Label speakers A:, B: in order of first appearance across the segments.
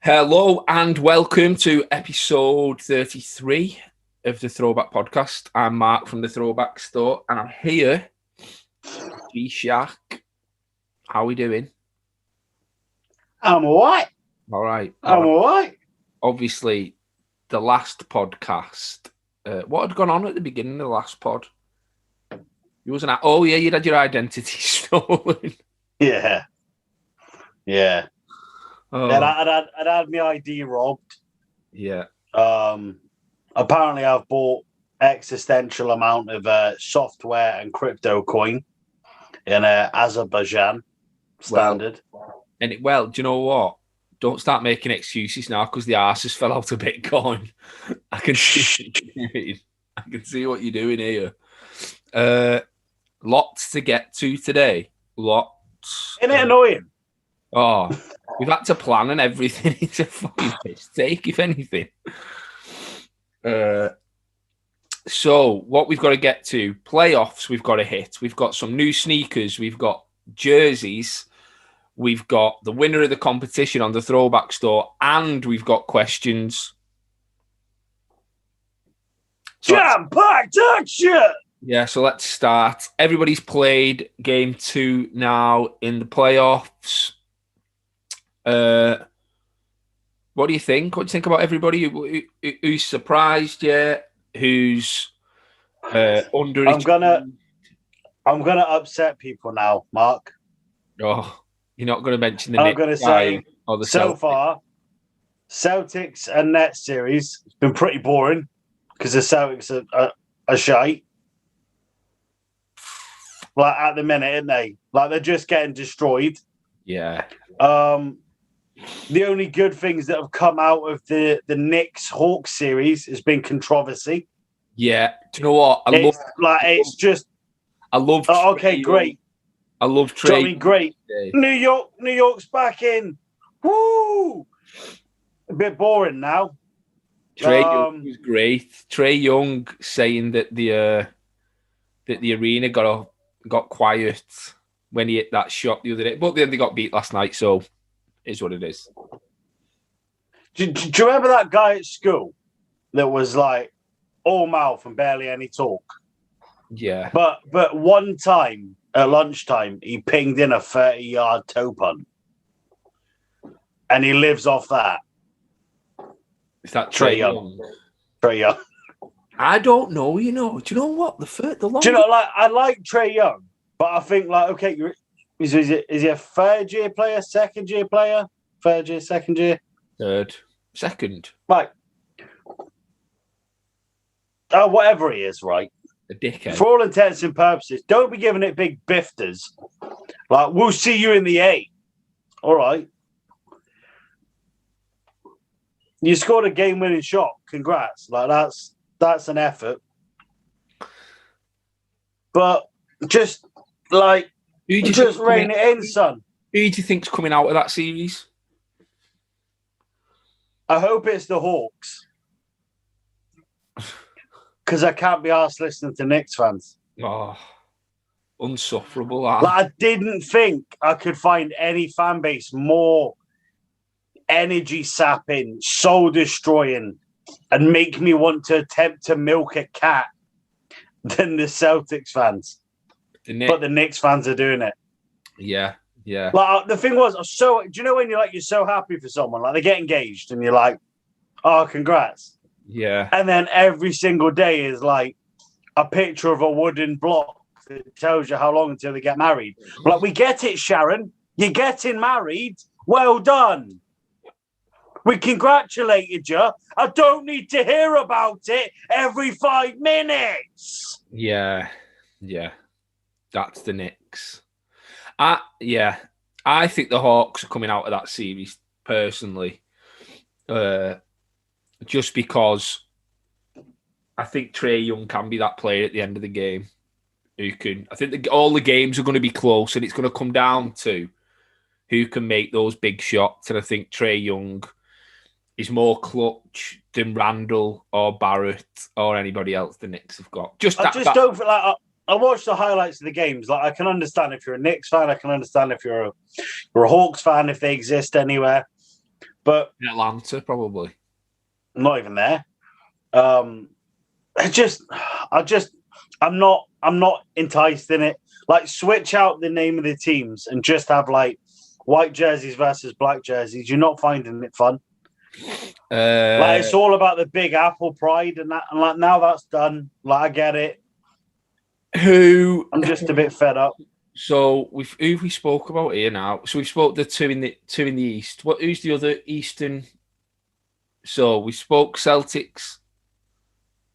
A: Hello and welcome to episode 33 of the Throwback podcast. I'm Mark from the Throwback store and I'm here with Shaq. How are we doing?
B: I'm all right.
A: All right.
B: I'm all right.
A: Obviously, the last podcast, what had gone on at the beginning of the last pod? You wasn't you'd had your identity stolen.
B: Yeah.
A: Oh,
B: And I'd had my ID robbed.
A: yeah.
B: Apparently, I've bought existential amount of software and crypto coin in Azerbaijan standard.
A: Do you know what? Don't start making excuses now because the arse has fell out of Bitcoin. I can see what you're doing here. Lots to get to today. Lots.
B: Isn't it annoying?
A: Oh, we've had to plan and everything. It's a fucking mistake, if anything. So what we've got to get to, playoffs we've got to hit. We've got some new sneakers. We've got jerseys. We've got the winner of the competition on the Throwback store. And we've got questions.
B: Jam-packed action!
A: Yeah, so let's start. Everybody's played game 2 now in the playoffs. What do you think? What do you think about everybody who's surprised yet? Who's under?
B: I'm gonna upset people now, Mark.
A: Oh, you're not going to mention the.
B: I'm going to say
A: so
B: far, Celtics and Nets series has been pretty boring because the Celtics are shite. Like at the minute, aren't they? Like they're just getting destroyed.
A: Yeah.
B: The only good things that have come out of the Knicks Hawks series has been controversy.
A: Yeah. Do you know what? I love.
B: Okay, great.
A: I love Trae.
B: I mean, great. New York's back in. Woo! A bit boring now.
A: Trae Young was great. Trae Young saying that the arena got quiet when he hit that shot the other day, but then they got beat last night, so it is what it is.
B: Do you remember that guy at school that was like all mouth and barely any talk?
A: Yeah.
B: But one time at lunchtime, he pinged in a 30-yard toe punt, and he lives off that.
A: Is that Trae Young?
B: Trae Young.
A: I don't know. Do you know what the long?
B: Do you know? Like I like Trae Young, but I think like okay, is he a third year player, second year player, third year, second year,
A: second?
B: Like, whatever he is, right?
A: A dickhead.
B: For all intents and purposes, don't be giving it big bifters. Like, we'll see you in the A. All right. You scored a game-winning shot. Congrats. Like, that's an effort. But just, like, just rein it in, son.
A: Who do you think's coming out of that series?
B: I hope it's the Hawks. Because I can't be arsed listening to Knicks fans.
A: Oh, unsufferable.
B: Like, I didn't think I could find any fan base more energy sapping, soul destroying, and make me want to attempt to milk a cat than the Celtics fans. But the Knicks fans are doing it.
A: Yeah.
B: Like the thing was, do you know when you're so happy for someone, like they get engaged, and you're like, oh, congrats.
A: Yeah.
B: And then every single day is like a picture of a wooden block that tells you how long until they get married. Like, we get it, Sharon. You're getting married. Well done. We congratulated you. I don't need to hear about it every 5 minutes.
A: Yeah. That's the Knicks. I think the Hawks are coming out of that series personally. Just because I think Trae Young can be that player at the end of the game who can. I think all the games are going to be close, and it's going to come down to who can make those big shots. And I think Trae Young is more clutch than Randall or Barrett or anybody else the Knicks have got.
B: Don't feel like I watched the highlights of the games. Like, I can understand if you're a Knicks fan. I can understand if you're a Hawks fan, if they exist anywhere. but
A: In Atlanta, probably.
B: I'm not even there. I'm not enticed in it. Like, switch out the name of the teams and just have like white jerseys versus black jerseys. You're not finding it fun. Like, it's all about the Big Apple pride and that. And like, now that's done. Like, I get it. I'm just a bit fed up.
A: So who we spoke about here now? So we spoke the two in the East. Who's the other Eastern? So we spoke Celtics,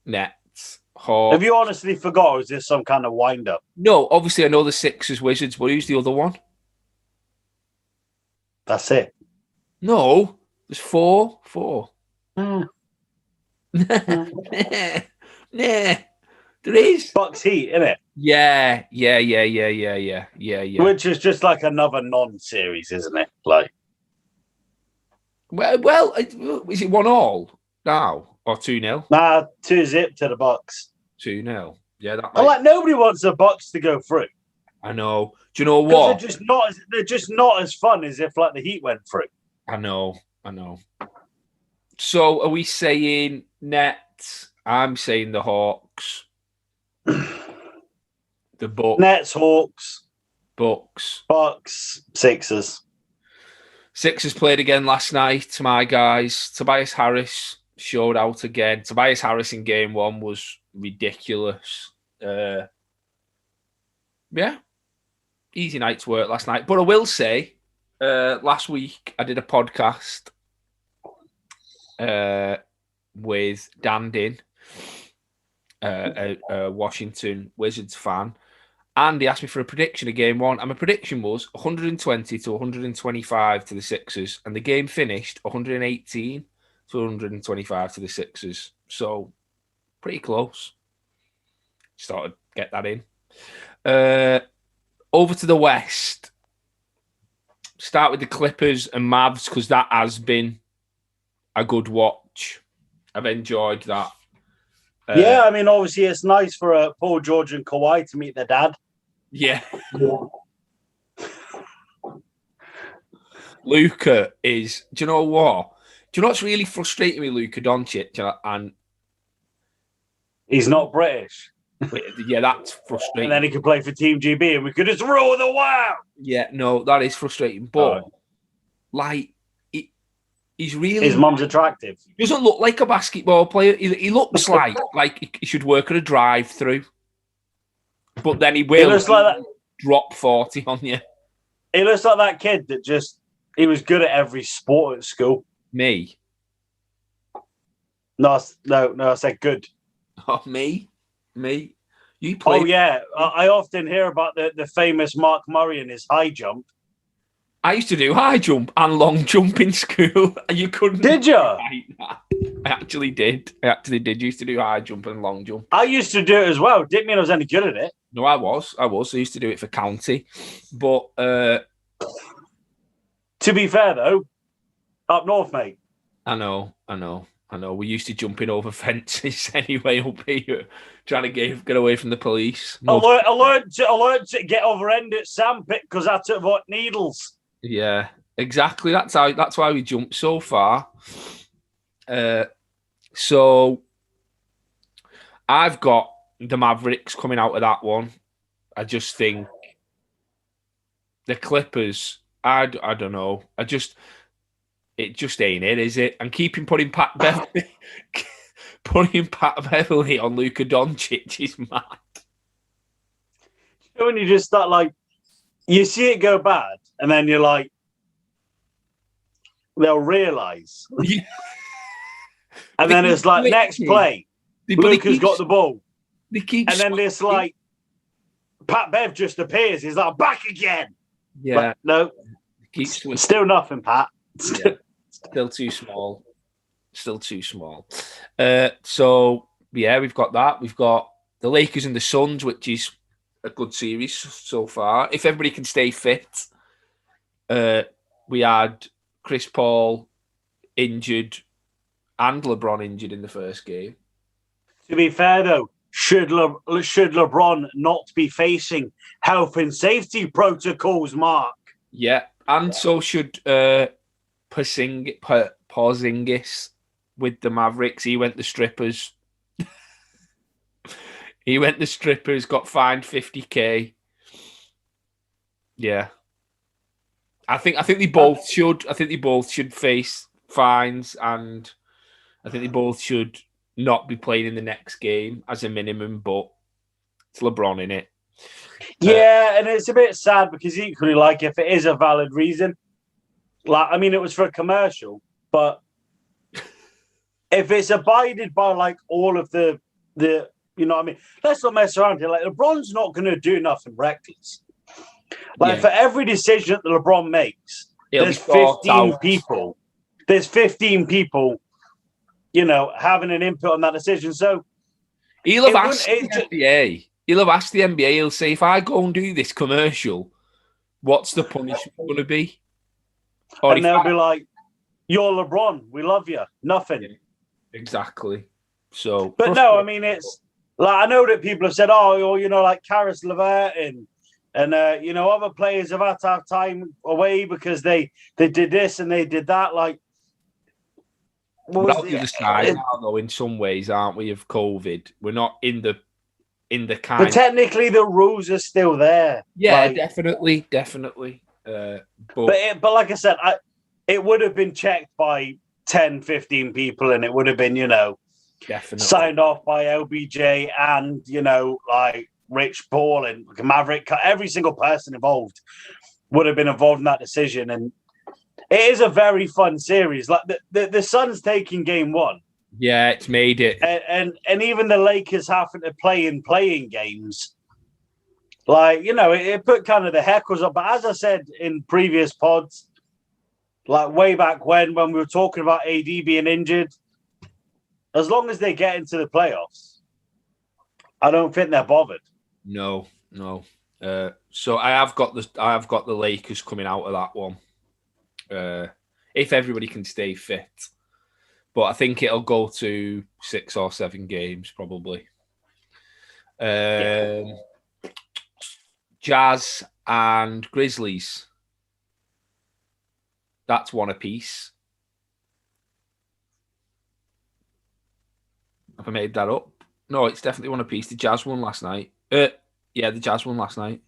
A: Nets, Hawks.
B: Have you honestly forgot, or is this some kind of wind up?
A: No, obviously I know the Sixers, Wizards, but who's the other one?
B: That's it.
A: No, there's four.
B: Mm.
A: Nah, there is.
B: Bucks Heat, innit?
A: Yeah.
B: Which is just like another non-series, isn't it? Like,
A: well, is it 1-1 now or 2-0?
B: nah, 2-0 to the Bucks.
A: 2-0. Yeah, that.
B: Like, nobody wants the Bucks to go through.
A: I know. Do you know what?
B: They're just not as fun as if like the Heat went through.
A: I know. So are we saying Nets? I'm saying the Hawks. The Bucks.
B: Nets, Hawks,
A: Bucks.
B: Sixers.
A: Sixers played again last night, my guys. Tobias Harris showed out again. Tobias Harris in game 1 was ridiculous. Yeah. Easy night's work last night. But I will say, last week I did a podcast with Dan Din, a Washington Wizards fan, and he asked me for a prediction of game 1, and my prediction was 120 to 125 to the Sixers, and the game finished 118 to 125 to the Sixers. So pretty close. Started to get that in. Over to the West. Start with the Clippers and Mavs, because that has been a good watch. I've enjoyed that.
B: Yeah, I mean, obviously it's nice for Paul George and Kawhi to meet their dad.
A: Yeah. Luka is... Do you know what? Do you know what's really frustrating me, Luka Doncic? And
B: he's not British.
A: Yeah, that's frustrating.
B: And then he could play for Team GB and we could just rule the world.
A: Yeah, no, that is frustrating. But, he's really...
B: His mum's attractive.
A: He doesn't look like a basketball player. He looks like he should work at a drive-through. But then he will drop 40 on you.
B: He looks like that kid that he was good at every sport at school.
A: Me?
B: No, I said good.
A: Oh, me? You play?
B: Oh, yeah. I often hear about the famous Mark Murray and his high jump.
A: I used to do high jump and long jump in school. You couldn't.
B: Did you?
A: I actually did. Used to do high jump and long jump.
B: I used to do it as well. Didn't mean I was any good at it.
A: No, I was. I used to do it for county. But
B: to be fair, though, up north, mate.
A: I know. We used to jumping over fences anyway up here, trying to get away from the police.
B: I learned to get over end at sandpit because I took what needles.
A: Yeah, exactly. That's why we jumped so far. So I've got the Mavericks coming out of that one. I just think the Clippers, I don't know. It just ain't it, is it? And putting Pat Beverly on Luka Doncic is mad.
B: You know, when you just start you see it go bad, and then you're like, they'll realise.
A: Yeah.
B: And then it's like, next play, Luka's got the ball.
A: And
B: then this Pat Bev just appears. He's like, back again.
A: Yeah.
B: But no. Still nothing, Pat.
A: Still too small. So, yeah, we've got that. We've got the Lakers and the Suns, which is a good series so far. If everybody can stay fit. We had Chris Paul injured and LeBron injured in the first game. To
B: be fair, though, should LeBron not be facing health and safety protocols, Mark?
A: Yeah, and so should Porzingis with the Mavericks. He went the strippers. Got fined $50K. Yeah. I think they both should. I think they both should face fines, and I think they both should not be playing in the next game as a minimum, but it's LeBron in it.
B: Yeah, and it's a bit sad because equally, like, if it is a valid reason, like, I mean, it was for a commercial, but if it's abided by, like, all of the you know what I mean? Let's not mess around here. Like, LeBron's not going to do nothing reckless. Like, for every decision that LeBron makes, there's 15 people. There's 15 people, you know, having an input on that decision. So
A: he'll have asked the NBA. He'll have asked the NBA. He'll say, if I go and do this commercial, what's the punishment going to be?
B: And they'll be like, you're LeBron. We love you. Nothing.
A: Yeah, exactly. So,
B: but no, I mean, it's like, I know that people have said, oh, you know, like Karis LeVert and you know, other players have had to have time away because they did this and they did that. Like,
A: we're out the other side now, though, in some ways, aren't we, of COVID? We're not in the kind.
B: But technically, the rules are still there.
A: Yeah, like, definitely. But
B: like I said, it would have been checked by 10, 15 people, and it would have been, you know,
A: definitely
B: signed off by LBJ and, you know, like Rich Paul and Maverick. Every single person involved would have been involved in that decision. And it is a very fun series. Like the Suns taking game one.
A: Yeah, it's made it.
B: And even the Lakers having to play in playing games. Like, you know, it put kind of the heckles up. But as I said in previous pods, like way back when we were talking about AD being injured, as long as they get into the playoffs, I don't think they're bothered.
A: No. So I have got the Lakers coming out of that one. If everybody can stay fit. But I think it'll go to 6 or 7 games, probably. Jazz and Grizzlies. That's one apiece. Have I made that up? No, it's definitely one apiece. The Jazz won last night. The Jazz won last night.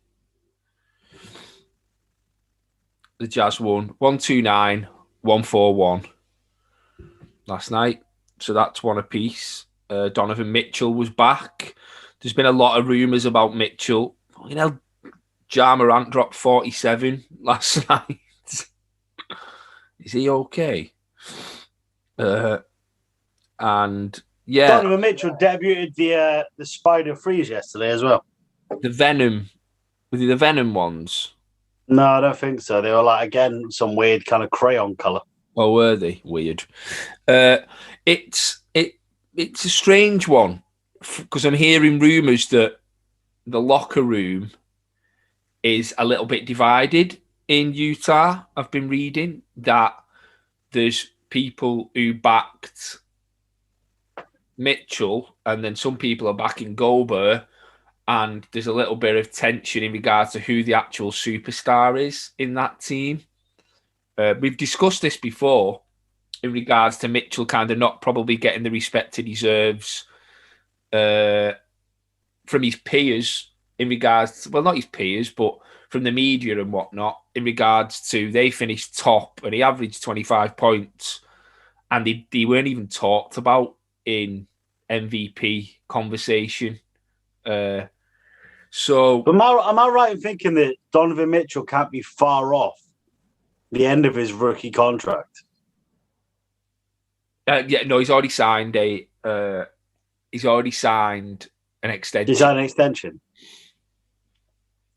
A: The Jazz won 129, 141 last night. So that's one apiece. Donovan Mitchell was back. There's been a lot of rumours about Mitchell. You know, Ja Morant dropped 47 last night. Is he okay? And yeah,
B: Donovan Mitchell debuted the Spider Freeze yesterday as well.
A: The Venom, were they the Venom ones?
B: No, I don't think so. They were like, again, some weird kind of crayon color.
A: Oh, were they? Weird. It's a strange one because I'm hearing rumours that the locker room is a little bit divided in Utah. I've been reading that there's people who backed Mitchell and then some people are backing Gobert, and there's a little bit of tension in regards to who the actual superstar is in that team. We've discussed this before in regards to Mitchell kind of not probably getting the respect he deserves from his peers in regards to, well, not his peers, but from the media and whatnot, in regards to they finished top and he averaged 25 points and they weren't even talked about in MVP conversation. So,
B: but am I right in thinking that Donovan Mitchell can't be far off the end of his rookie contract?
A: He's already signed he's already signed an extension.
B: He signed an extension.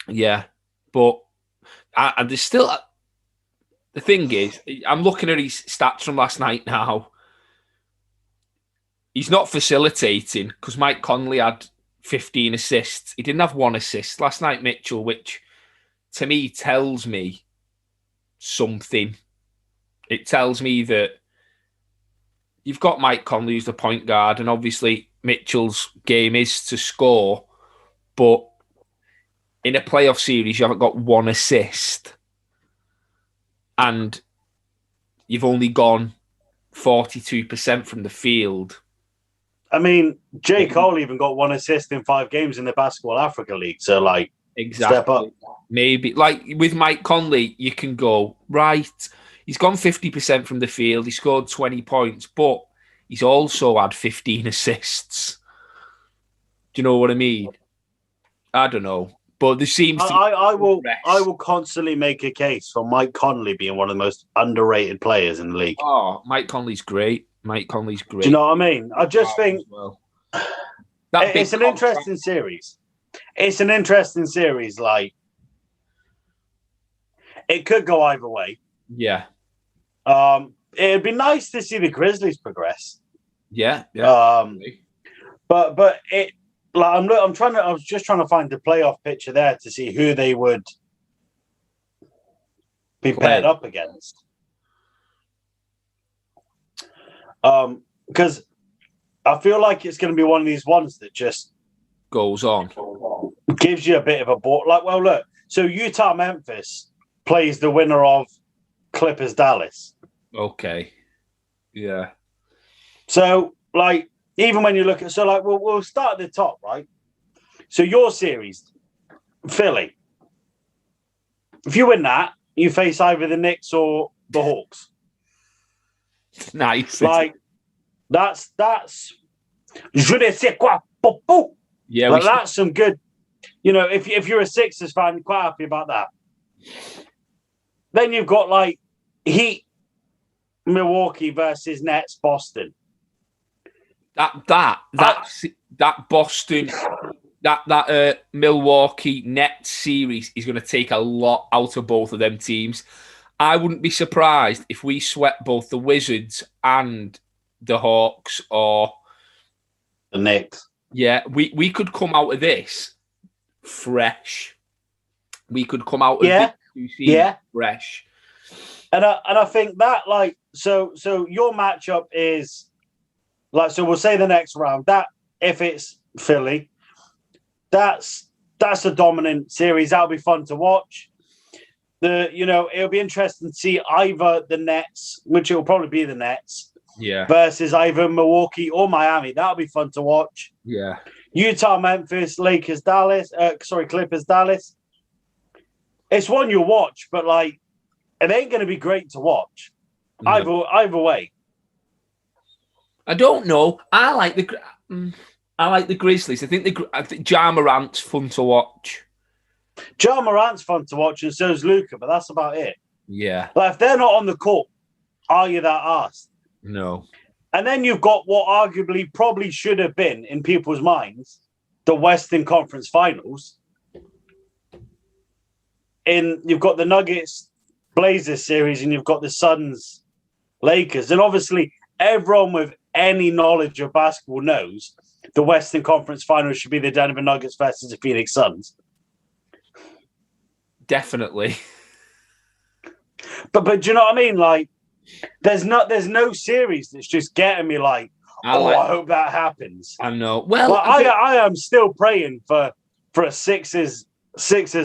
A: Yeah, but and there's still the thing is, I'm looking at his stats from last night now. He's not facilitating because Mike Conley had 15 assists. He didn't have 1 assist last night, Mitchell, which to me tells me something. It tells me that you've got Mike Conley, who's the point guard, and obviously Mitchell's game is to score, but in a playoff series, you haven't got 1 assist. And you've only gone 42% from the field.
B: I mean, J. Cole even got 1 assist in 5 games in the Basketball Africa League. So, like,
A: Exactly.
B: step up.
A: Maybe like with Mike Conley, you can go, right, he's gone 50% from the field, he scored 20 points, but he's also had 15 assists. Do you know what I mean? I don't know. But there seems to
B: I will constantly make a case for Mike Conley being one of the most underrated players in the league.
A: Oh, Mike Conley's great. Mike Conley's great.
B: Do you know what I mean? I just think it's an interesting series. It's an interesting series. Like, it could go either way.
A: Yeah.
B: It'd be nice to see the Grizzlies progress.
A: Yeah.
B: But it, like, I was just trying to find the playoff picture there to see who they would be paired up against. Because I feel like it's going to be one of these ones that just
A: goes on,
B: gives you a bit of a ball. Like, well, look, so Utah Memphis plays the winner of Clippers Dallas.
A: Okay, yeah.
B: So, like, even when you look at, so like, we'll start at the top, right? So your series, Philly. If you win that, you face either the Knicks or the Hawks.
A: Nice.
B: Like, that's je ne sais quoi, popo.
A: Yeah,
B: like, that's some good. You know, if you're a Sixers fan, you're quite happy about that. Then you've got like Heat, Milwaukee versus Nets, Boston.
A: That Boston, that Milwaukee Nets series is going to take a lot out of both of them teams. I wouldn't be surprised if we swept both the Wizards and the Hawks or
B: the Knicks.
A: Yeah, we could come out of this fresh. We could come out of this fresh.
B: And I think that, like, so your matchup is like, so we'll say the next round, that if it's Philly, that's a dominant series. That'll be fun to watch. It'll be interesting to see either the Nets, which it will probably be the Nets, versus either Milwaukee or Miami. That'll be fun to watch.
A: Yeah.
B: Utah, Memphis, Clippers, Dallas. It's one you'll watch, but like, it ain't going to be great to watch. No. Either way.
A: I don't know. I like the Grizzlies. I think Ja Morant's fun to watch.
B: Ja Morant's fun to watch, and so's Luka, but that's about it.
A: Yeah.
B: Like, if they're not on the court, are you that arsed?
A: No.
B: And then you've got what arguably probably should have been, in people's minds, the Western Conference Finals. You've got the Nuggets Blazers series, and you've got the Suns Lakers. And obviously, everyone with any knowledge of basketball knows the Western Conference Finals should be the Denver Nuggets versus the Phoenix Suns.
A: Definitely.
B: But do you know what I mean? Like, there's no series that's just getting me like, I hope that happens.
A: I know. Well,
B: I am still praying for a Sixers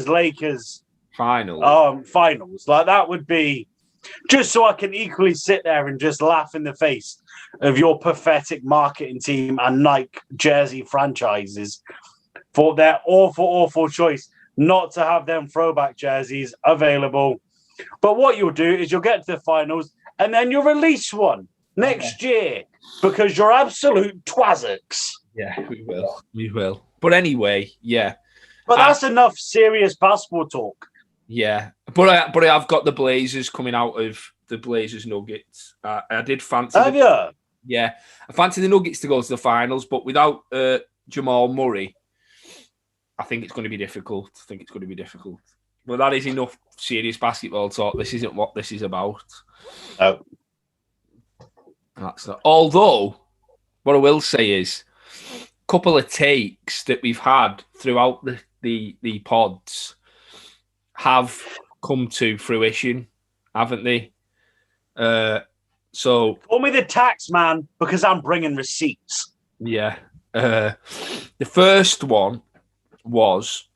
B: Lakers finals. Like, that would be just so I can equally sit there and just laugh in the face of your pathetic marketing team and Nike jersey franchises for their awful choice not to have them throwback jerseys available. But what you'll do is you'll get to the finals and then you'll release one next year because you're absolute twazzocks.
A: Yeah, we will. But anyway, yeah.
B: But that's enough serious basketball talk.
A: Yeah, but I have got the Blazers coming out of the Blazers Nuggets. I did fancy.
B: Have you?
A: Yeah, I fancy the Nuggets to go to the finals, but without Jamal Murray, I think it's going to be difficult. But that is enough serious basketball talk. This isn't what this is about.
B: Oh.
A: That's not. Although, what I will say is, a couple of takes that we've had throughout the pods have come to fruition, haven't they? So
B: call me the tax man because I'm bringing receipts.
A: Yeah. The first one was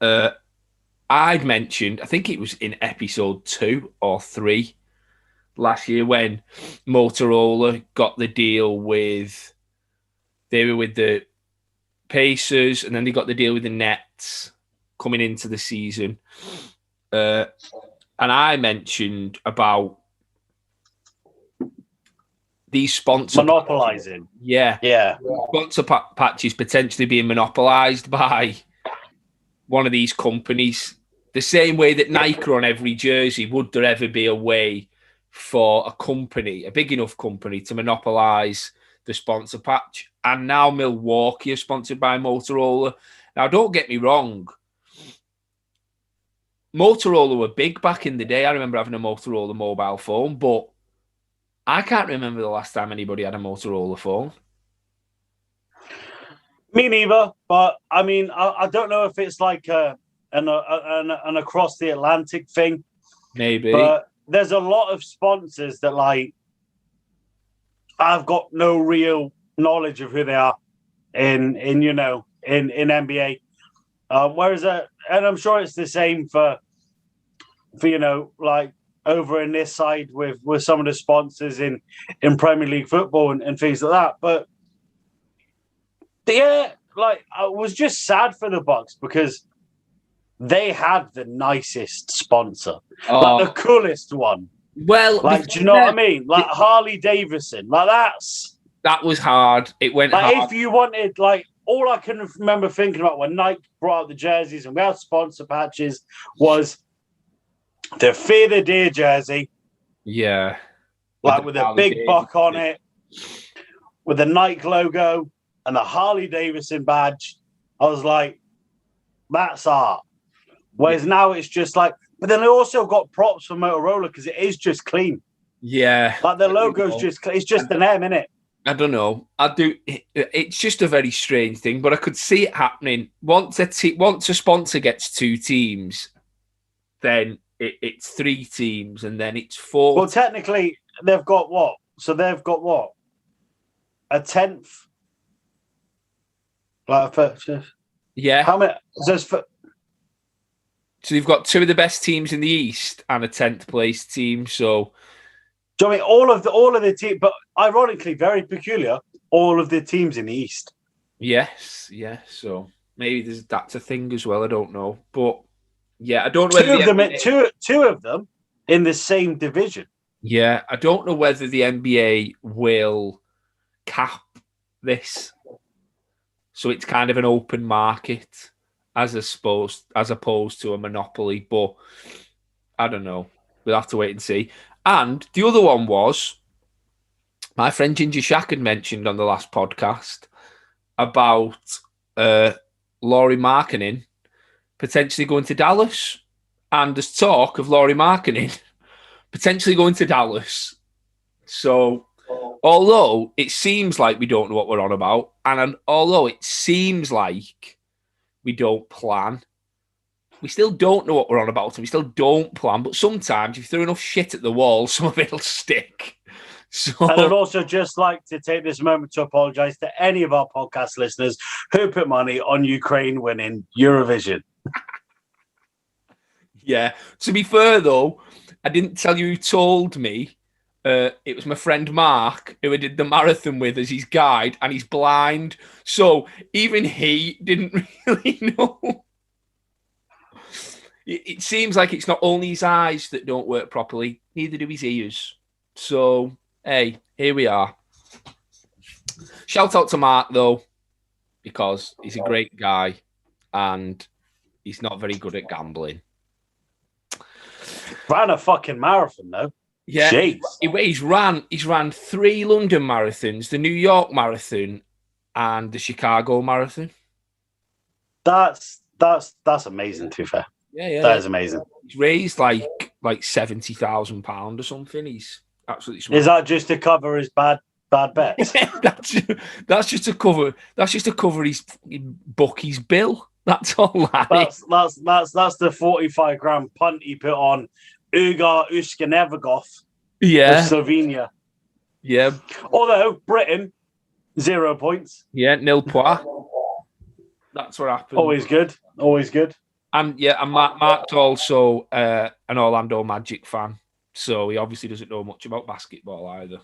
A: I'd mentioned, I think it was in episode 2 or 3, last year when Motorola got the deal with. They were with the Pacers, and then they got the deal with the Nets coming into the season. And I mentioned about these sponsor
B: monopolizing.
A: Yeah. Sponsor patches potentially being monopolized by one of these companies. The same way that Nike are on every jersey, would there ever be a way for a company, a big enough company, to monopolize the sponsor patch? And now Milwaukee are sponsored by Motorola. Now, don't get me wrong. Motorola were big back in the day. I remember having a Motorola mobile phone, but I can't remember the last time anybody had a Motorola phone.
B: Me neither. But I mean, I don't know if it's like an across the Atlantic thing.
A: Maybe.
B: But there's a lot of sponsors that like I've got no real knowledge of who they are in NBA. Whereas and I'm sure it's the same for like over in this side with some of the sponsors in Premier League football and things like that. But yeah, like I was just sad for the Bucks because they had the nicest sponsor, like the coolest one.
A: Well,
B: like, do you know what I mean? Like Harley Davidson, like that was
A: hard. It went
B: like
A: hard.
B: If you wanted, like, all I can remember thinking about when Nike brought out the jerseys and we had sponsor patches was the Fear the Deer jersey.
A: Yeah.
B: Like with a big buck on it, with the Nike logo and the Harley Davidson badge. I was like, that's art. Whereas now it's just like, but then they also got props for Motorola because it is just clean.
A: Yeah.
B: Like the logo's it's just an M, innit?
A: I don't know. It's just a very strange thing, but I could see it happening. Once a sponsor gets two teams, then it's three teams, and then it's four.
B: Well, technically, they've got what? So they've got what? A 10th? Like
A: yeah.
B: How many?
A: So you've got two of the best teams in the East and a 10th place team. So,
B: do you know what I mean all of the teams? But ironically, very peculiar. All of the teams in the East.
A: Yes. So maybe that's a thing as well. I don't know, but yeah, I don't know.
B: Two of them in the same division.
A: Yeah, I don't know whether the NBA will cap this, so it's kind of an open market as opposed to a monopoly. But I don't know. We'll have to wait and see. And the other one was my friend Ginger Shaq had mentioned on the last podcast about Lauri Markkanen potentially going to Dallas. And there's talk of Lauri Markkanen potentially going to Dallas. So, although it seems like we don't know what we're on about, and although it seems like we don't plan, we still don't know what we're on about, and we still don't plan. But sometimes, if you throw enough shit at the wall, some of it'll stick. So,
B: and I'd also just like to take this moment to apologise to any of our podcast listeners who put money on Ukraine winning Eurovision.
A: Yeah. To be fair, though, I didn't tell you who told me. It was my friend Mark, who I did the marathon with as his guide, and he's blind. So even he didn't really know. It seems like it's not only his eyes that don't work properly, neither do his ears. So, hey, here we are. Shout out to Mark, though, because he's a great guy and he's not very good at gambling.
B: Ran a fucking marathon, though.
A: Yeah,
B: jeez.
A: He's ran 3 London marathons, the New York Marathon, and the Chicago Marathon.
B: That's amazing. To be fair,
A: yeah,
B: that is amazing.
A: He's raised like £70,000 or something. He's absolutely smart.
B: Is that just to cover his bad bets?
A: that's just to cover his bookies bill. That's all.
B: That's the 45 grand punt he put on Ugar Uskanevagov of Slovenia.
A: Yeah.
B: Although Britain, 0 points.
A: Yeah, nil points. That's what happened.
B: Always good.
A: And Mark's also an Orlando Magic fan. So he obviously doesn't know much about basketball either.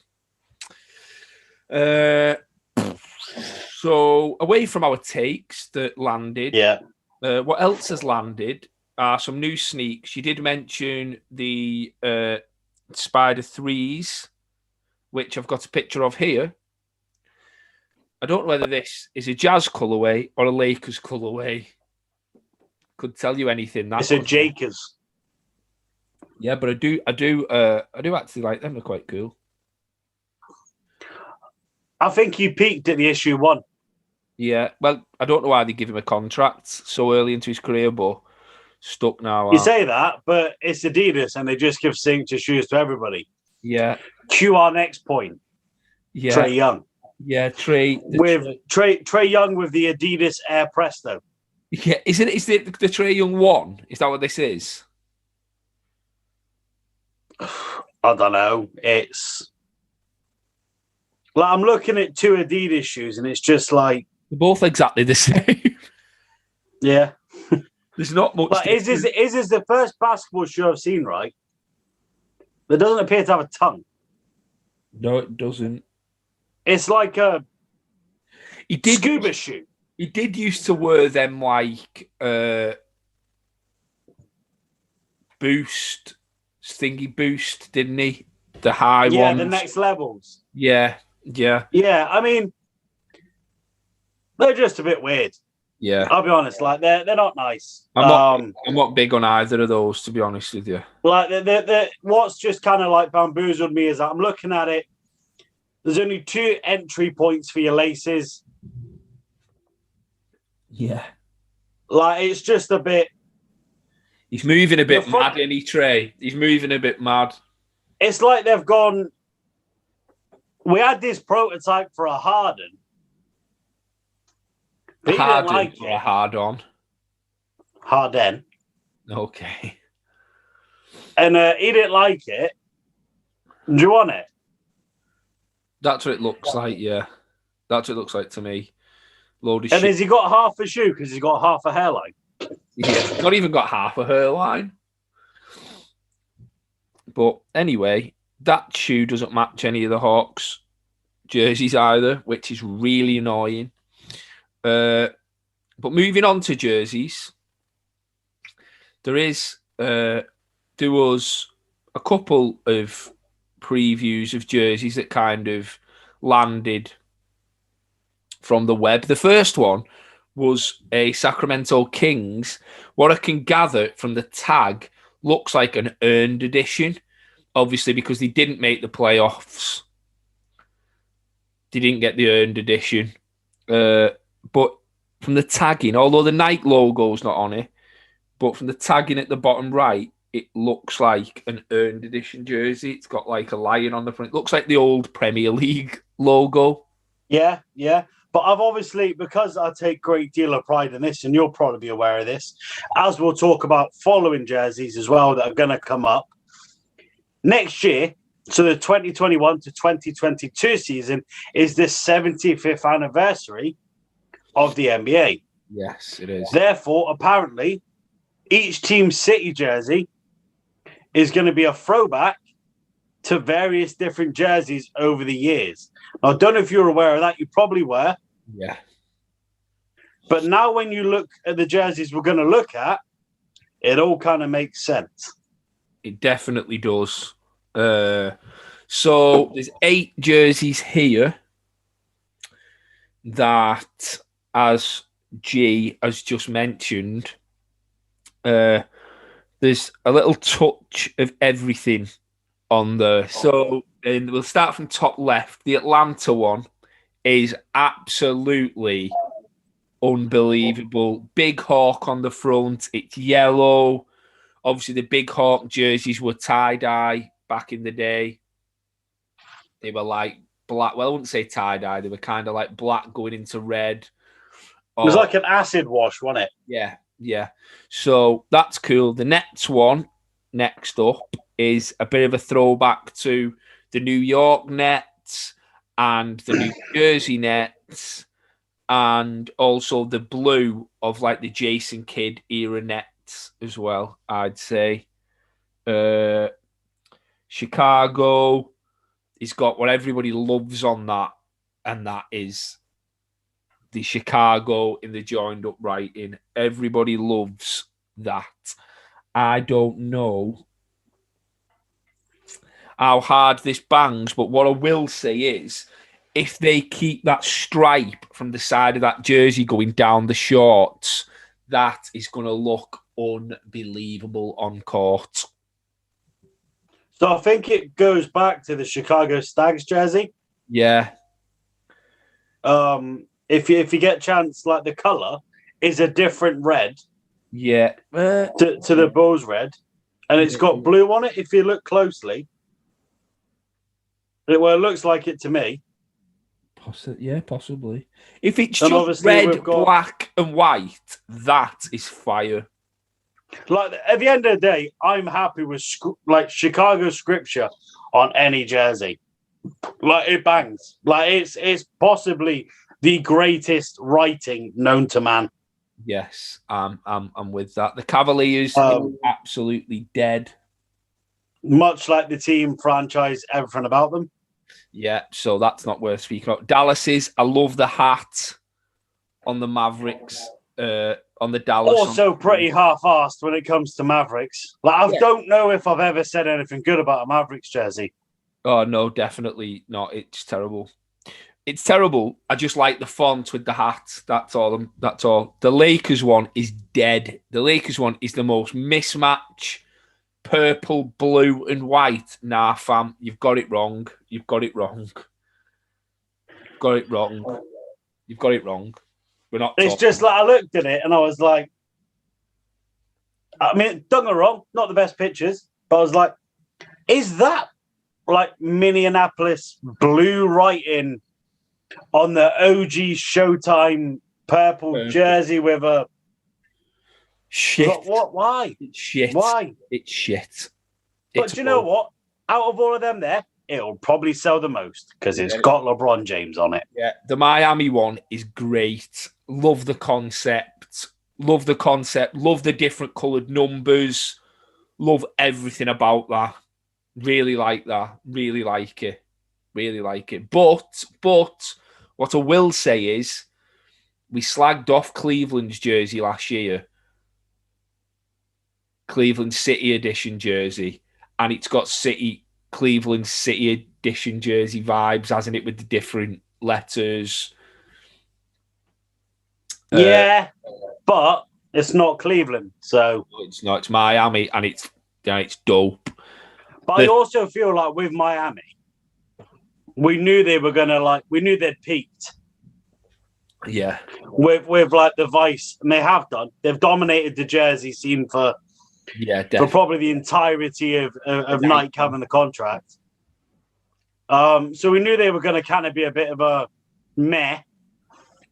A: So away from our takes that landed, what else has landed are some new sneaks. You did mention the Spider 3s, which I've got a picture of here. I don't know whether this is a Jazz colorway or a Lakers colorway. Could tell you anything.
B: It's a Jakers.
A: Yeah, but I do actually like them. They're quite cool.
B: I think he peaked at the issue 1.
A: Yeah, well, I don't know why they give him a contract so early into his career, but stuck now.
B: You say that, but it's Adidas, and they just give signature shoes to everybody.
A: Yeah.
B: Cue our next point.
A: Yeah.
B: Trae Young.
A: Yeah, Trae
B: Young with the Adidas Air Presto.
A: Yeah, is it the Trae Young 1? Is that what this is?
B: I don't know. It's like I'm looking at 2 Adidas shoes, and it's just like
A: they're both exactly the same.
B: Yeah.
A: There's not much.
B: But is this the first basketball shoe I've seen, right? That doesn't appear to have a tongue.
A: No, it doesn't.
B: It's like a scuba shoe.
A: He did used to wear them like boost, didn't he? The high ones.
B: Yeah, the next levels.
A: Yeah.
B: I mean, they're just a bit weird.
A: Yeah,
B: I'll be honest. Like they're not nice.
A: I'm not big on either of those, to be honest with you.
B: Like what's just kind of like bamboozled me is that I'm looking at it. There's only 2 entry points for your laces.
A: Yeah,
B: like it's just a bit.
A: He's moving a bit mad, isn't he, Trae? He's moving a bit mad.
B: It's like they've gone. We had this prototype for a Harden.
A: A Harden or a hard-on?
B: Harden.
A: Okay.
B: And he didn't like it. Do you want it?
A: That's what it looks like, yeah. That's what it looks like to me. Load of
B: and
A: shit.
B: Has he got half a shoe because he's got half a hairline?
A: Yeah, not even got half a hairline. But anyway, that shoe doesn't match any of the Hawks jerseys either, which is really annoying. But moving on to jerseys, there was a couple of previews of jerseys that kind of landed from the web. The first one was a Sacramento Kings. What I can gather from the tag looks like an earned edition, obviously because they didn't make the playoffs. They didn't get the earned edition. But from the tagging, although the Nike logo's not on it, but from the tagging at the bottom right, it looks like an earned edition jersey. It's got like a lion on the front. It looks like the old Premier League logo.
B: Yeah. But I've obviously, because I take a great deal of pride in this, and you'll probably be aware of this, as we'll talk about following jerseys as well that are going to come up. Next year, so the 2021 to 2022 season is the 75th anniversary of the NBA.
A: Yes, it is.
B: Therefore, apparently, each team's city jersey is going to be a throwback to various different jerseys over the years. Now, I don't know if you're aware of that. You probably were.
A: Yeah.
B: But now when you look at the jerseys we're going to look at, it all kind of makes sense.
A: It definitely does. So there's 8 jerseys here that, as G has just mentioned, there's a little touch of everything on there. So and we'll start from top left. The Atlanta one is absolutely unbelievable. Big Hawk on the front. It's yellow. Obviously, the Big Hawk jerseys were tie-dye back in the day. They were like black. Well, I wouldn't say tie-dye. They were kind of like black going into red.
B: It was like an acid wash, wasn't
A: it? Yeah. So that's cool. The next one, next up, is a bit of a throwback to the New York Nets and the New Jersey Nets, and also the blue of like the Jason Kidd era Nets as well, I'd say. Chicago, he's got what everybody loves on that, and that is the Chicago in the joined up writing. Everybody loves that. I don't know how hard this bangs, but what I will say is if they keep that stripe from the side of that jersey going down the shorts, that is going to look unbelievable on court.
B: So I think it goes back to the Chicago Stags jersey.
A: Yeah.
B: If you get a chance, like the color is a different red.
A: Yeah.
B: To the Bulls red, and it's got blue on it. If you look closely, it looks like it to me.
A: Possibly. If it's just red, black, and white, that is fire.
B: Like at the end of the day, I'm happy with like Chicago scripture on any jersey. Like it bangs. Like it's possibly the greatest writing known to man.
A: Yes, I'm with that. The Cavaliers absolutely dead.
B: Much like the team, franchise, everything about them.
A: Yeah, so that's not worth speaking about. Dallas's, I love the hat on the Mavericks, on the Dallas.
B: Also pretty half-assed when it comes to Mavericks. Like I don't know if I've ever said anything good about a Mavericks jersey.
A: Oh, no, definitely not. It's terrible. It's terrible. I just like the font with the hat. That's all. That's all. The Lakers one is dead. The Lakers one is the most mismatch. Purple, blue, and white. Nah, fam, you've got it wrong. You've got it wrong. Got it wrong. You've got it wrong. We're not.
B: It's just like I looked at it and I was like, I mean, don't get me wrong, not the best pictures, but I was like, is that like Minneapolis blue writing on the OG Showtime purple jersey with a
A: shit?
B: What? Why?
A: It's shit.
B: Why?
A: It's shit.
B: But do you know what? Out of all of them there, it'll probably sell the most because it's got LeBron James on it.
A: Yeah, the Miami one is great. Love the concept. Love the concept. Love the different coloured numbers. Love everything about that. Really like that. Really like it. Really like it. But what I will say is we slagged off Cleveland's jersey last year. Cleveland City Edition jersey. And it's got Cleveland City Edition jersey vibes, hasn't it, with the different letters?
B: Yeah, but it's not Cleveland, so
A: it's not. It's Miami, and it's dope.
B: But I also feel like with Miami, we knew they were gonna we knew they'd peaked.
A: Yeah,
B: with like the Vice, and they have done. They've dominated the jersey scene for probably the entirety of Nike having the contract. So we knew they were going to kind of be a bit of a meh.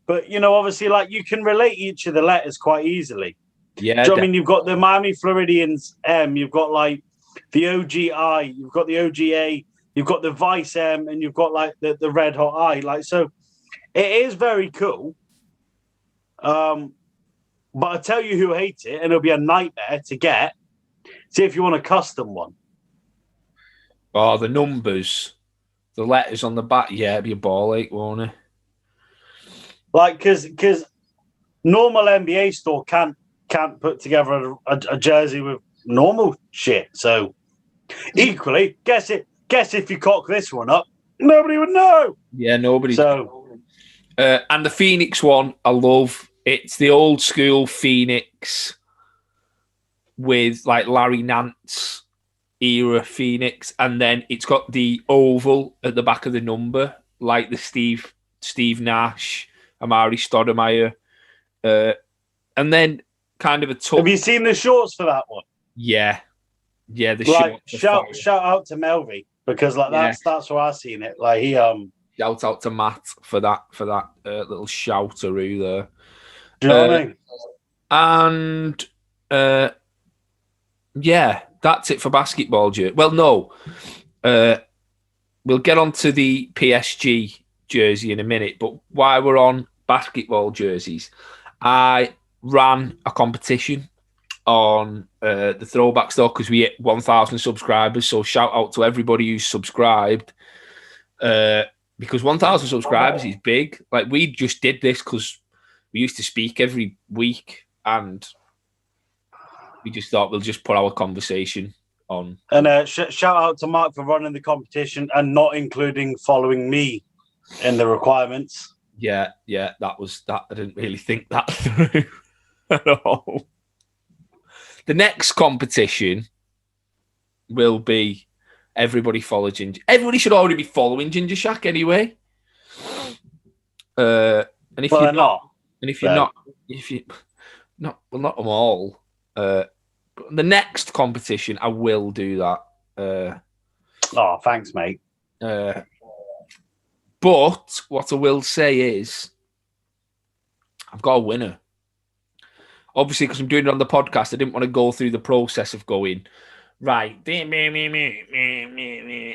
B: But, obviously, like, you can relate each of the letters quite easily.
A: Yeah.
B: I mean, you've got the Miami Floridians M, you've got, like, the OGI, you've got the OGA, you've got the Vice M, and you've got, like, the Red Hot I. Like, so it is very cool. But I tell you who hates it, and it'll be a nightmare to get. See if you want a custom one.
A: Oh, the numbers. The letters on the back, yeah, it'd be a ball ache, won't it?
B: Like, because normal NBA store can't put together a jersey with normal shit. So, equally, guess if you cock this one up, nobody would know.
A: Yeah, nobody.
B: So,
A: and the Phoenix one, I love. It's the old school Phoenix with like Larry Nance era Phoenix, and then it's got the oval at the back of the number, like the Steve Nash, Amari Stoudemire, and then kind of a tough.
B: Have you seen the shorts for that one?
A: Yeah. The
B: shorts. Shout out to Melvi because that's where I seen it. Like he
A: shout out to Matt for that little shouteroo there.
B: Do you know what I mean?
A: And yeah, that's it for basketball. Well, no. We'll get on to the PSG jersey in a minute, but while we're on basketball jerseys, I ran a competition on the Throwback store because we hit 1,000 subscribers. So shout out to everybody who's subscribed. Because 1,000 subscribers is big. Like, we just did this because we used to speak every week, and we just thought we'll just put our conversation on.
B: And shout out to Mark for running the competition and not including following me in the requirements.
A: Yeah, that was that. I didn't really think that through at all. The next competition will be everybody follow Ginger. Everybody should already be following Ginger Shaq anyway. And if
B: Well,
A: you're
B: they're not.
A: and if you're not, well, not them all. But the next competition, I will do that.
B: Oh, thanks, mate.
A: But what I will say is, I've got a winner. Obviously, because I'm doing it on the podcast, I didn't want to go through the process of going, right,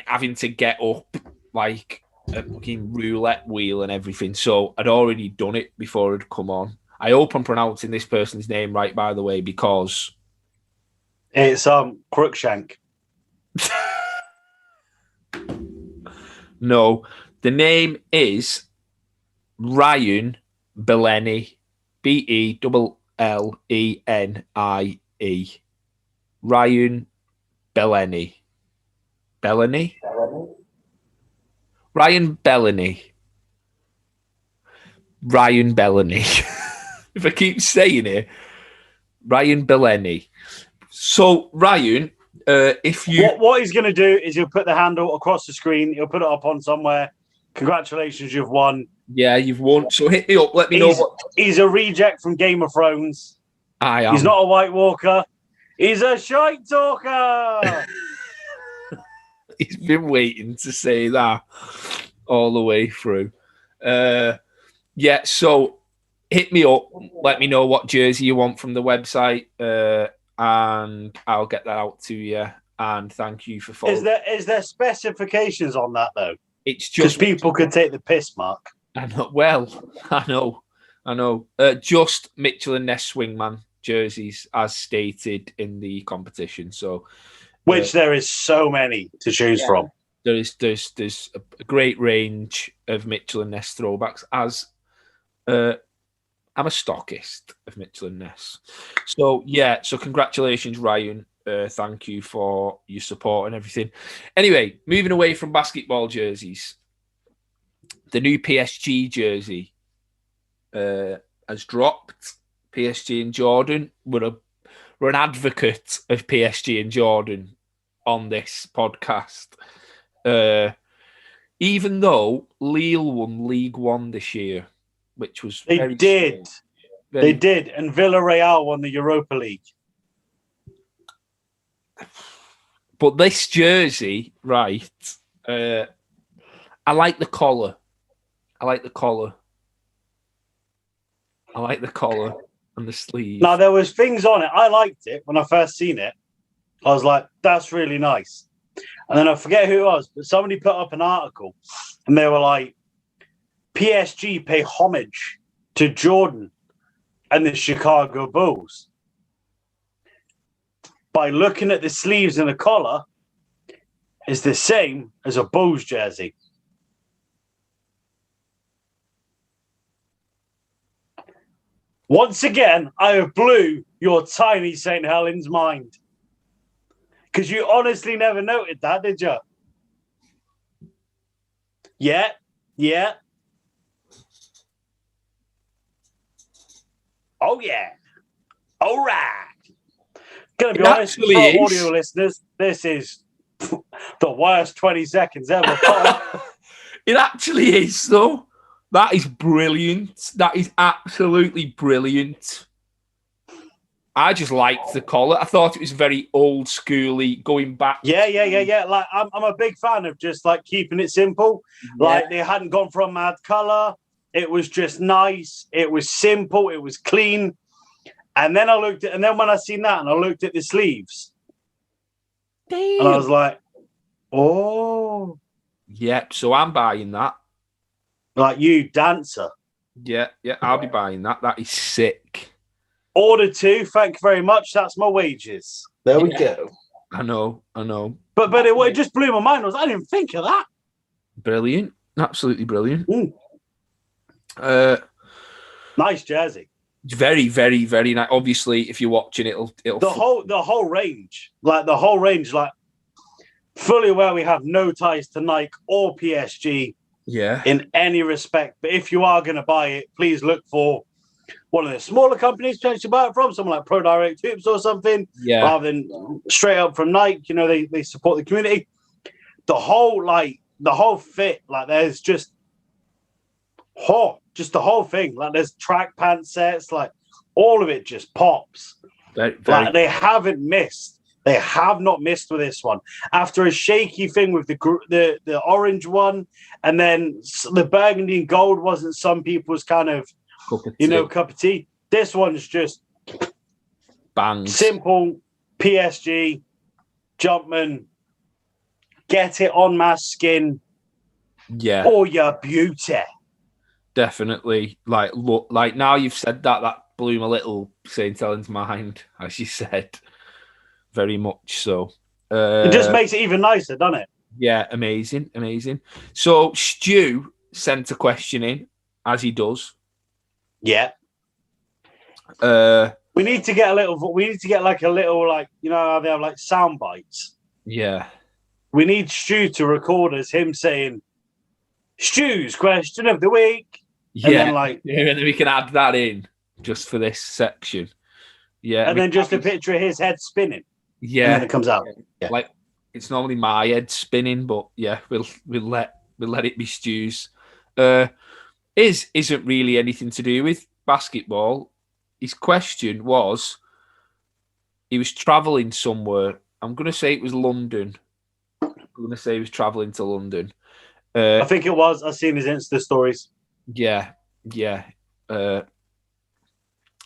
A: having to get up like a fucking roulette wheel and everything. So I'd already done it before I'd come on. I hope I'm pronouncing this person's name right, by the way, because
B: it's Crookshank.
A: No, the name is Ryan Belleni, Bellenie. Ryan Belleni. Belleni? Ryan Belleni. Ryan Belleni. If I keep saying it, Ryan Belleni. So, Ryan, if you...
B: What he's going to do is he'll put the handle across the screen. He'll put it up on somewhere. Congratulations, you've won.
A: Yeah, you've won. So hit me up. Let me know what...
B: He's a reject from Game of Thrones.
A: I am.
B: He's not a White Walker. He's a shite talker.
A: He's been waiting to say that all the way through. Yeah, so hit me up. Let me know what jersey you want from the website, and I'll get that out to you. And thank you for following.
B: Is there specifications on that, though?
A: It's just...
B: Because people could take the piss, Mark.
A: I know. Well, I know. Just Mitchell and Ness swingman jerseys, as stated in the competition. So,
B: which there is so many to choose from.
A: There's a great range of Mitchell and Ness throwbacks. As I'm a stockist of Mitchell and Ness. So yeah. So congratulations, Ryan. Thank you for your support and everything. Anyway, moving away from basketball jerseys, the new PSG jersey has dropped. PSG and Jordan. We're an advocate of PSG and Jordan on this podcast. Even though Lille won League One this year, which was
B: they did, and Villarreal won the Europa League.
A: But this jersey, right? I like the collar. I like the collar and the sleeve.
B: Now, there was things on it. I liked it when I first seen it. I was like, that's really nice. And then I forget who it was, but somebody put up an article and they were like, PSG pay homage to Jordan and the Chicago Bulls by looking at the sleeves and the collar is the same as a Bulls jersey. Once again, I have blew your tiny St. Helens mind. Because you honestly never noted that, did you? Yeah. Oh, yeah. All right. Gonna be honest, for audio listeners, this is the worst 20 seconds ever.
A: It actually is, though. That is brilliant. That is absolutely brilliant. I just liked the collar. I thought it was very old schooly, going back.
B: Yeah. Like I'm a big fan of just like keeping it simple. Yeah. Like they hadn't gone for a mad color. It was just nice. It was simple. It was clean. And then when I seen that and I looked at the sleeves,
A: damn.
B: And I was like, oh.
A: Yep. So I'm buying that.
B: Like you, dancer.
A: Yeah. I'll be buying that. That is sick.
B: Order 2, thank you very much. That's my wages. There we go.
A: I know.
B: But it just blew my mind. I didn't even think of that.
A: Brilliant. Absolutely brilliant.
B: Nice jersey.
A: Very, very, very nice. Obviously, if you're watching, it'll
B: the whole range, like fully aware we have no ties to Nike or PSG in any respect. But if you are going to buy it, please look for one of the smaller companies potentially buy it from, someone like Pro Direct Hoops or something, rather than straight up from Nike. You know, they support the community. The whole fit, like there's just the whole thing. Like there's track pant sets, like all of it just pops.
A: Very.
B: Like they haven't missed. They have not missed with this one. After a shaky thing with the orange one, and then the burgundy and gold wasn't some people's kind of cup of tea. This one's just
A: bang.
B: Simple PSG Jumpman. Get it on my skin.
A: Yeah.
B: Oh, your beauty.
A: Definitely. Like, look, like now you've said that blew my little St. Helens mind, as you said. Very much so.
B: It just makes it even nicer, doesn't it?
A: Yeah, amazing. So Stu sent a question in, as he does.
B: Yeah. We need to get a little like, you know how they have like sound bites.
A: Yeah.
B: We need Stu to record us him saying Stu's question of the week.
A: Yeah.
B: And
A: then we can add that in just for this section. Yeah.
B: And then just a picture of his head spinning.
A: Yeah.
B: And then it comes out. Yeah.
A: Like it's normally my head spinning, but yeah, we'll let it be Stu's. Isn't really anything to do with basketball. His question was, he was travelling somewhere. I'm going to say it was London. I'm going to say he was travelling to London.
B: I think it was. I've seen his Insta stories.
A: Yeah.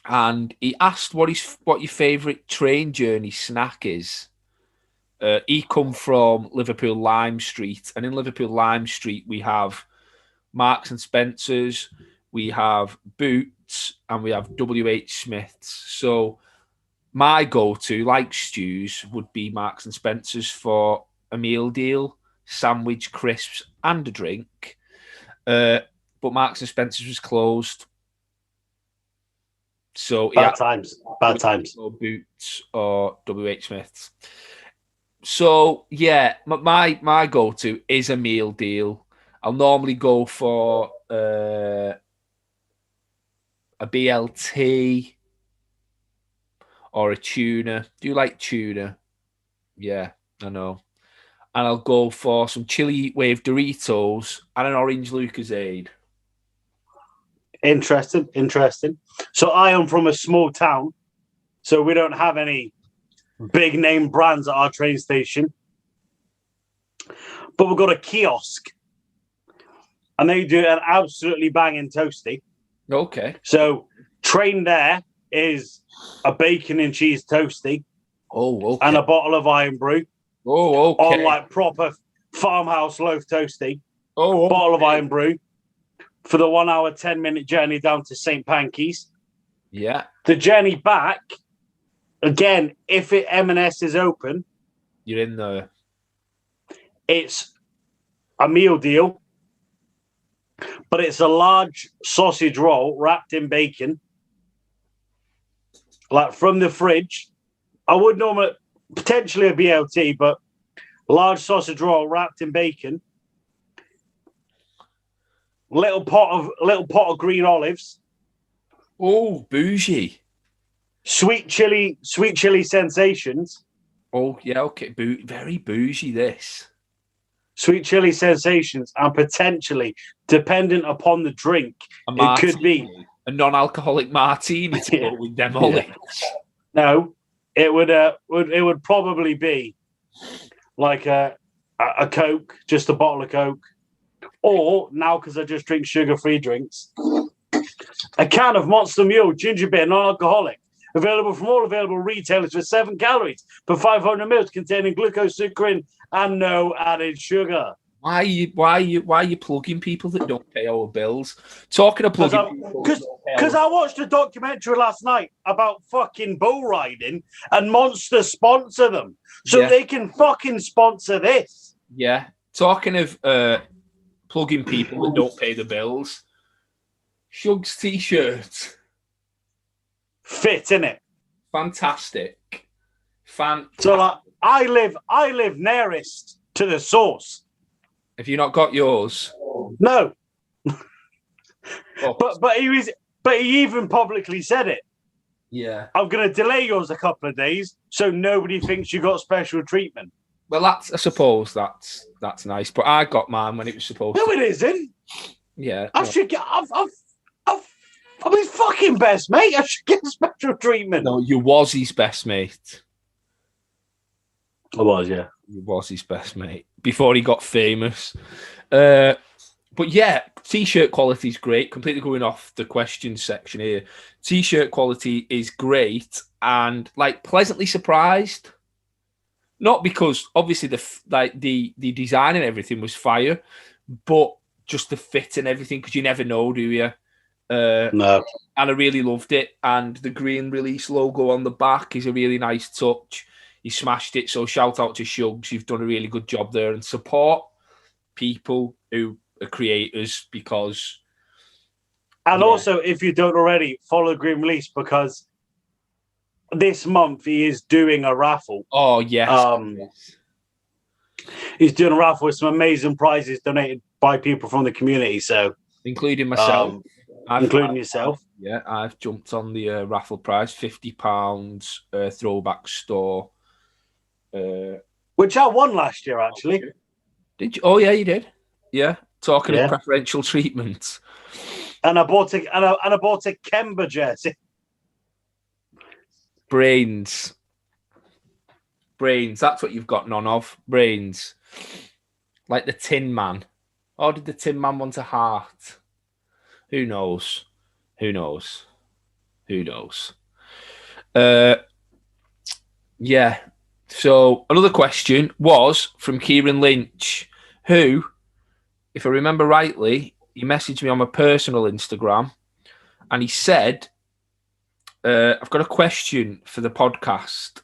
A: And he asked what your favourite train journey snack is. He come from Liverpool Lime Street, and in Liverpool Lime Street we have Marks and Spencer's, we have Boots, and we have WH Smith's. So my go-to, like Stu's, would be Marks and Spencer's for a meal deal, sandwich, crisps, and a drink. But Marks and Spencer's was closed. So
B: bad times.
A: Or Boots or WH Smith's. So yeah, my go-to is a meal deal. I'll normally go for a BLT or a tuna. Do you like tuna? Yeah, I know. And I'll go for some chili wave Doritos and an orange Lucozade.
B: Interesting. So I am from a small town, so we don't have any big name brands at our train station. But we've got a kiosk, and they do an absolutely banging toasty.
A: Okay.
B: So train there is a bacon and cheese toasty.
A: Oh, okay.
B: And a bottle of Iron Brew.
A: Oh, okay.
B: On like proper farmhouse loaf toasty.
A: Oh, okay.
B: Bottle of Iron Brew for the 1 hour, 10-minute journey down to St. Pancras.
A: Yeah.
B: The journey back, again, if M&S is open,
A: you're in there.
B: It's a meal deal, but it's a large sausage roll wrapped in bacon, like from the fridge. I would normally potentially a BLT, but large sausage roll wrapped in bacon. Little pot of green olives.
A: Oh, bougie.
B: Sweet chili sensations.
A: Oh, yeah, okay. Very bougie, this.
B: Sweet chili sensations, and potentially, dependent upon the drink, it could be
A: a non-alcoholic martini to go with them olives.
B: No, it would probably be like a Coke, just a bottle of Coke. Or, now because I just drink sugar-free drinks, a can of Monster Mule ginger beer, non-alcoholic, available from all available retailers for 7 calories per 500 ml, containing glucose, sucrin, and no added sugar.
A: Why are you plugging people that don't pay our bills? Talking of plugging people,
B: because I watched a documentary last night about fucking bull riding, and Monster sponsor them, so they can fucking sponsor this.
A: Yeah. Talking of plugging people that don't pay the bills, Shug's t-shirt,
B: Fit, innit?
A: fantastic.
B: So like, I live nearest to the source.
A: Have you not got yours?
B: No.
A: Oh.
B: But he even publicly said it.
A: Yeah.
B: I'm gonna delay yours a couple of days so nobody thinks you got special treatment.
A: Well, I suppose that's nice, but I got mine when it was supposed to.
B: No, it isn't.
A: Yeah.
B: I'm his fucking best mate. I should get special treatment.
A: No, you was his best mate.
B: I was, yeah.
A: You was his best mate before he got famous. But yeah, t-shirt quality is great. Completely going off the questions section here. T-shirt quality is great and like pleasantly surprised. Not because obviously the design and everything was fire, but just the fit and everything, because you never know, do you?
B: No.
A: And I really loved it. And the green release logo on the back is a really nice touch. He smashed it. So shout out to Shugs. You've done a really good job there, and support people who are creators because.
B: And also, if you don't already, follow Green Release because this month he is doing a raffle.
A: Oh, yes.
B: He's doing a raffle with some amazing prizes donated by people from the community. So,
A: including myself.
B: Including yourself.
A: Yeah, I've jumped on the raffle prize, £50 Throwback store.
B: Which I won last year, actually.
A: Did you? Oh, yeah, you did. Yeah, talking of preferential treatment.
B: And I bought a Kemba jersey.
A: Brains. That's what you've got none of. Brains. Like the Tin Man. Or did the Tin Man want a heart? Who knows? Yeah. So another question was from Kieran Lynch, who, if I remember rightly, he messaged me on my personal Instagram and he said, I've got a question for the podcast.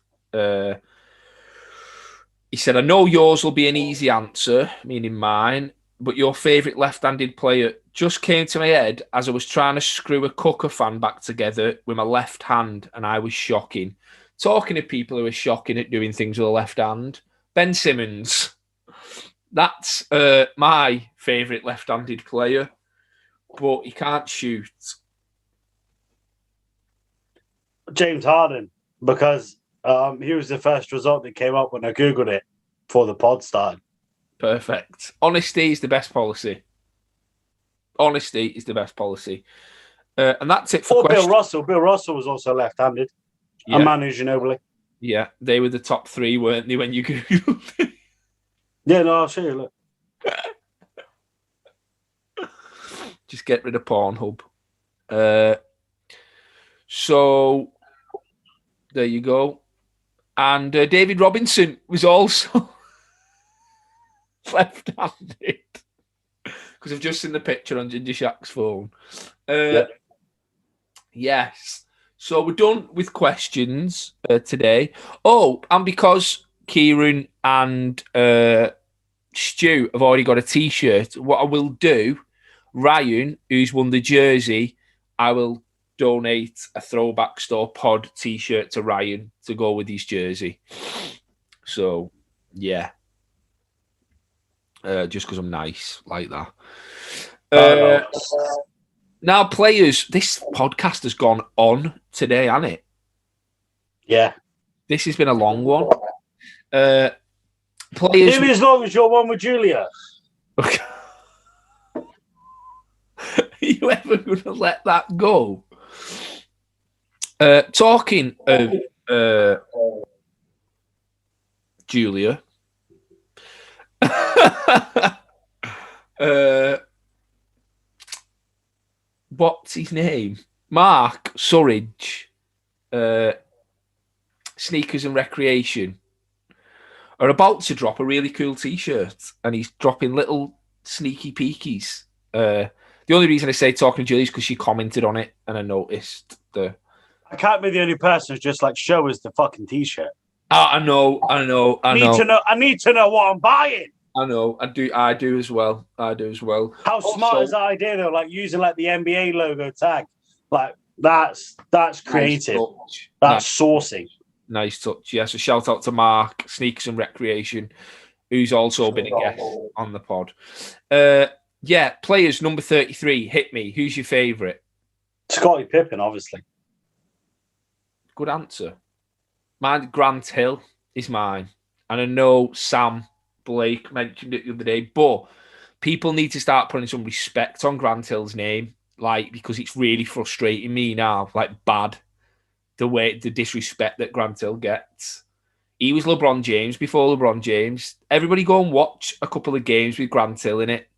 A: He said, I know yours will be an easy answer, meaning mine, but your favourite left-handed player just came to my head as I was trying to screw a Cooker fan back together with my left hand, and I was shocking. Talking to people who are shocking at doing things with a left hand, Ben Simmons. That's my favourite left-handed player, but he can't shoot.
B: James Harden, because he was the first result that came up when I Googled it before the pod started.
A: Perfect. Honesty is the best policy. And that's it for questions.
B: Bill Russell. Bill Russell was also left-handed. Yeah. A Manu Ginobili.
A: Yeah, they were the top three, weren't they, when you Googled it?
B: Yeah, no, I'll show you. Look.
A: Just get rid of Pornhub. So, there you go. And David Robinson was also left-handed. Because I've just seen the picture on Ginger Shack's phone. Yes. So we're done with questions today. Oh, and because Kieran and Stu have already got a T-shirt, what I will do, Ryan, who's won the jersey, I will donate a Throwback Store pod T-shirt to Ryan to go with his jersey. So, yeah. Just because I'm nice like that. Now, players, this podcast has gone on today, hasn't it?
B: Yeah.
A: This has been a long one. Players,
B: maybe as long as you're one with Julia.
A: Are you ever going to let that go? Talking of Julia. What's his name? Mark Surridge. Sneakers and Recreation. are about to drop a really cool T-shirt, and he's dropping little sneaky peekies. The only reason I say talking to Julie is because she commented on it, and I noticed the.
B: I can't be the only person who's just like, show us the fucking T-shirt.
A: I know.
B: I need to know what I'm buying.
A: I know. I do as well.
B: How smart is that idea though? Like using like the NBA logo tag. Like that's creative.
A: Nice
B: that's saucy.
A: Nice touch. Yeah. So shout out to Mark, Sneakers and Recreation, who's also been a guest on the pod. Yeah, players number 33. Hit me. Who's your favourite?
B: Scottie Pippen, obviously.
A: Good answer. Mine, Grant Hill is mine. And I know Sam Blake mentioned it the other day, but people need to start putting some respect on Grant Hill's name, like, because it's really frustrating me now, like, bad, the disrespect that Grant Hill gets. He was LeBron James before LeBron James. Everybody go and watch a couple of games with Grant Hill in it.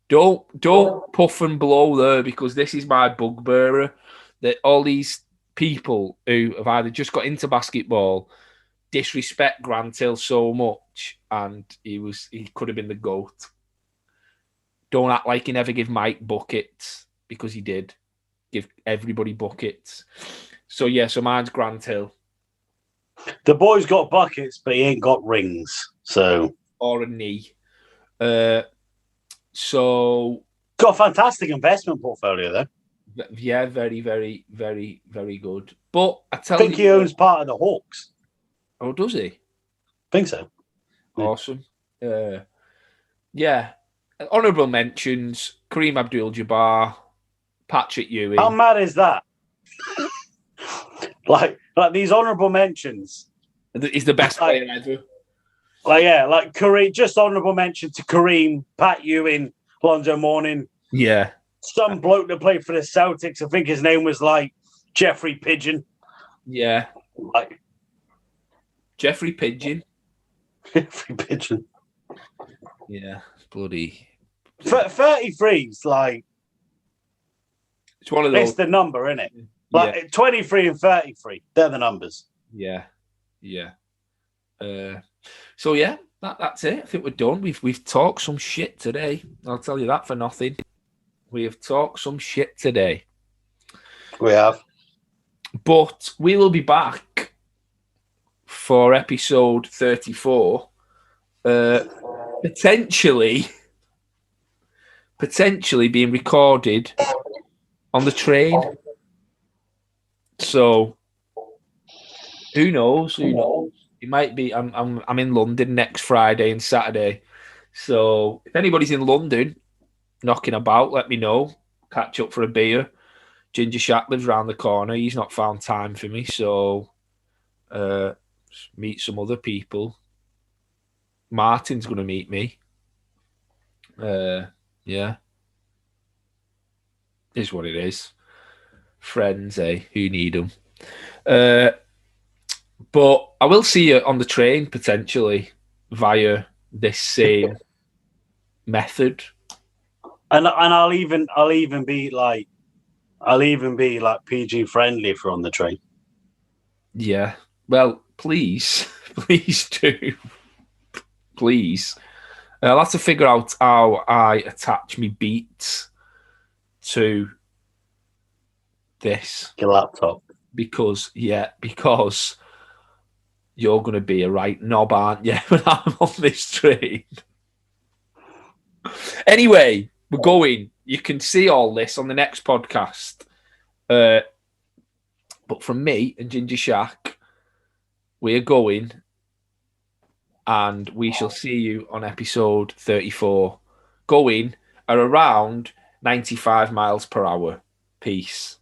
A: Don't puff and blow there, because this is my bugbearer, that all these people who have either just got into basketball disrespect Grant Hill so much, and he could have been the GOAT. Don't act like he never gave Mike buckets, because he did give everybody buckets. So yeah, so mine's Grant Hill.
B: The boy's got buckets, but he ain't got rings. So
A: or a knee. So
B: got a fantastic investment portfolio though.
A: Yeah, very, very, very, very good. But I
B: think he owns part of the Hawks.
A: Oh, does he?
B: I think so.
A: Awesome. Yeah. Honourable mentions: Kareem Abdul-Jabbar, Patrick Ewing.
B: How mad is that? like these honourable mentions.
A: He's the best player ever.
B: Like Kareem, just honourable mention to Kareem, Pat Ewing, Lonzo Mourning.
A: Yeah.
B: Some bloke that played for the Celtics. I think his name was like Jeffrey Pigeon.
A: Yeah.
B: Like
A: Jeffrey Pigeon.
B: Jeffrey Pigeon.
A: Yeah. Bloody.
B: 33's like.
A: It's one of those.
B: It's the number, isn't it? Like 23 and 33. They're the numbers.
A: Yeah. Yeah. So yeah, that's it. I think we're done. We've talked some shit today. I'll tell you that for nothing. We have talked some shit today.
B: We have.
A: But we will be back for episode 34. Potentially being recorded on the train. So who knows? It might be. I'm in London next Friday and Saturday. So if anybody's in London knocking about, let me know. Catch up for a beer. Ginger Shaq lives round the corner. He's not found time for me, so meet some other people. Martin's going to meet me. Yeah. Is what it is. Friends, who need them? But I will see you on the train potentially via this same method.
B: And I'll even be like PG friendly if we're on the train.
A: Yeah. Well, please do. Please. I'll have to figure out how I attach me beats to this.
B: Your laptop.
A: Because you're going to be a right knob, aren't you, when I'm on this train? Anyway, we're going. You can see all this on the next podcast. But from me and Ginger Shack, we're going, and we shall see you on episode 34. Going at around 95 miles per hour. Peace.